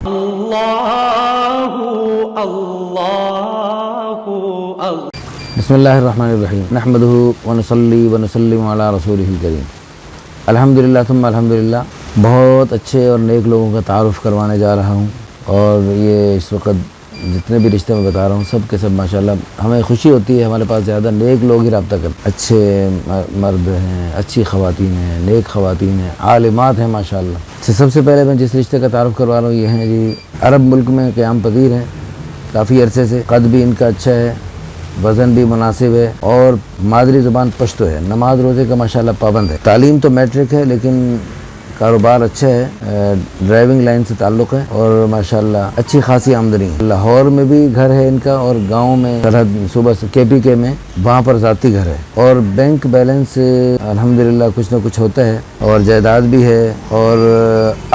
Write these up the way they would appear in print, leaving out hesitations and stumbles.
بسم اللہ الرحمن الرحیم نحمدہ ونصلی ونسلم علی رسولہ الکریم الحمدللہ ثم الحمدللہ۔ بہت اچھے اور نیک لوگوں کا تعارف کروانے جا رہا ہوں، اور یہ اس وقت جتنے بھی رشتے میں بتا رہا ہوں سب کے سب ماشاءاللہ ہمیں خوشی ہوتی ہے، ہمارے پاس زیادہ نیک لوگ ہی رابطہ کرتے، اچھے مرد ہیں، اچھی خواتین ہیں، نیک خواتین ہیں، عالمات ہیں ماشاءاللہ۔ سب سے پہلے میں جس رشتے کا تعارف کروا رہا ہوں یہ ہیں جی عرب ملک میں قیام پذیر ہیں کافی عرصے سے، قد بھی ان کا اچھا ہے، وزن بھی مناسب ہے، اور مادری زبان پشتو ہے، نماز روزے کا ماشاءاللہ پابند ہے، تعلیم تو میٹرک ہے لیکن کاروبار اچھا ہے، ڈرائیونگ لائن سے تعلق ہے، اور ماشاءاللہ اچھی خاصی آمدنی ہے۔ لاہور میں بھی گھر ہے ان کا، اور گاؤں میں سرحد صوبہ KPK میں وہاں پر ذاتی گھر ہے، اور بینک بیلنس الحمدللہ کچھ نہ کچھ ہوتا ہے، اور جائیداد بھی ہے، اور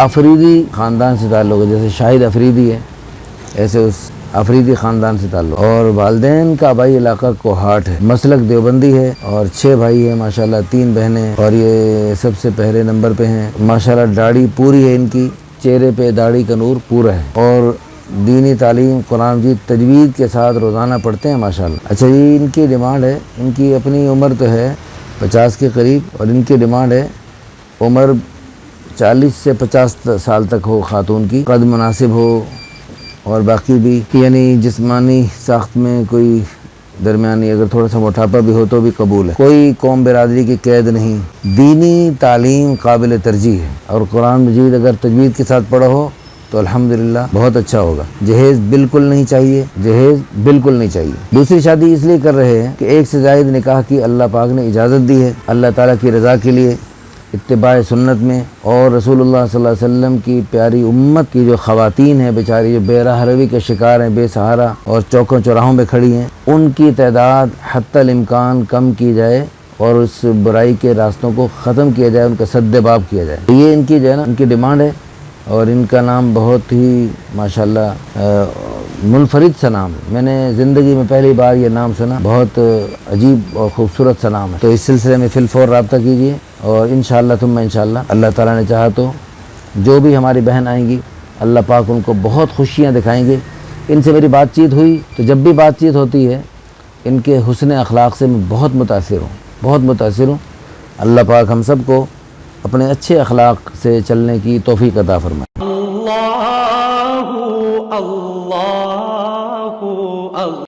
افریدی خاندان سے تعلق ہے، جیسے شاہد افریدی ہے ایسے اس افریدی خاندان سے تعلق، اور والدین کا آبائی علاقہ کوہاٹ ہے، مسلک دیوبندی ہے، اور 6 بھائی ہیں ماشاءاللہ، 3 بہنیں، اور یہ سب سے پہلے نمبر پہ ہیں ماشاءاللہ، داڑھی پوری ہے ان کی، چہرے پہ داڑھی کا نور پورا ہے، اور دینی تعلیم قرآن مجید تجوید کے ساتھ روزانہ پڑھتے ہیں ماشاءاللہ۔ اچھا جی، ان کی ڈیمانڈ ہے، ان کی اپنی عمر تو ہے 50 کے قریب، اور ان کی ڈیمانڈ ہے عمر 40 سے 50 سال تک ہو خاتون کی، قد مناسب ہو، اور باقی بھی یعنی جسمانی ساخت میں کوئی درمیانی، اگر تھوڑا سا موٹاپا بھی ہو تو بھی قبول ہے، کوئی قوم برادری کی قید نہیں، دینی تعلیم قابل ترجیح ہے، اور قرآن مجید اگر تجوید کے ساتھ پڑھا ہو تو الحمدللہ بہت اچھا ہوگا۔ جہیز بالکل نہیں چاہیے، جہیز بالکل نہیں چاہیے۔ دوسری شادی اس لیے کر رہے ہیں کہ ایک سے زائد نکاح کی اللہ پاک نے اجازت دی ہے، اللہ تعالیٰ کی رضا کے لیے، اتباع سنت میں، اور رسول اللہ صلی اللہ علیہ وسلم کی پیاری امت کی جو خواتین ہیں بیچاری، جو بے راہ روی کے شکار ہیں، بے سہارا اور چوکوں چوراہوں میں کھڑی ہیں، ان کی تعداد حتی الامکان کم کی جائے، اور اس برائی کے راستوں کو ختم کیا جائے، ان کا سد باب کیا جائے۔ یہ ان کی جو ہے نا ان کی ڈیمانڈ ہے، اور ان کا نام بہت ہی ماشاءاللہ منفرد سا نام ہے، میں نے زندگی میں پہلی بار یہ نام سنا، بہت عجیب اور خوبصورت سا نام ہے۔ تو اس سلسلے میں فی الفور رابطہ کیجیے، اور انشاءاللہ ثم انشاءاللہ اللہ تعالیٰ نے چاہا تو جو بھی ہماری بہن آئیں گی اللہ پاک ان کو بہت خوشیاں دکھائیں گے۔ ان سے میری بات چیت ہوئی تو جب بھی بات چیت ہوتی ہے ان کے حسن اخلاق سے میں بہت متاثر ہوں۔ اللہ پاک ہم سب کو اپنے اچھے اخلاق سے چلنے کی توفیق عطا فرمائے۔ اللہ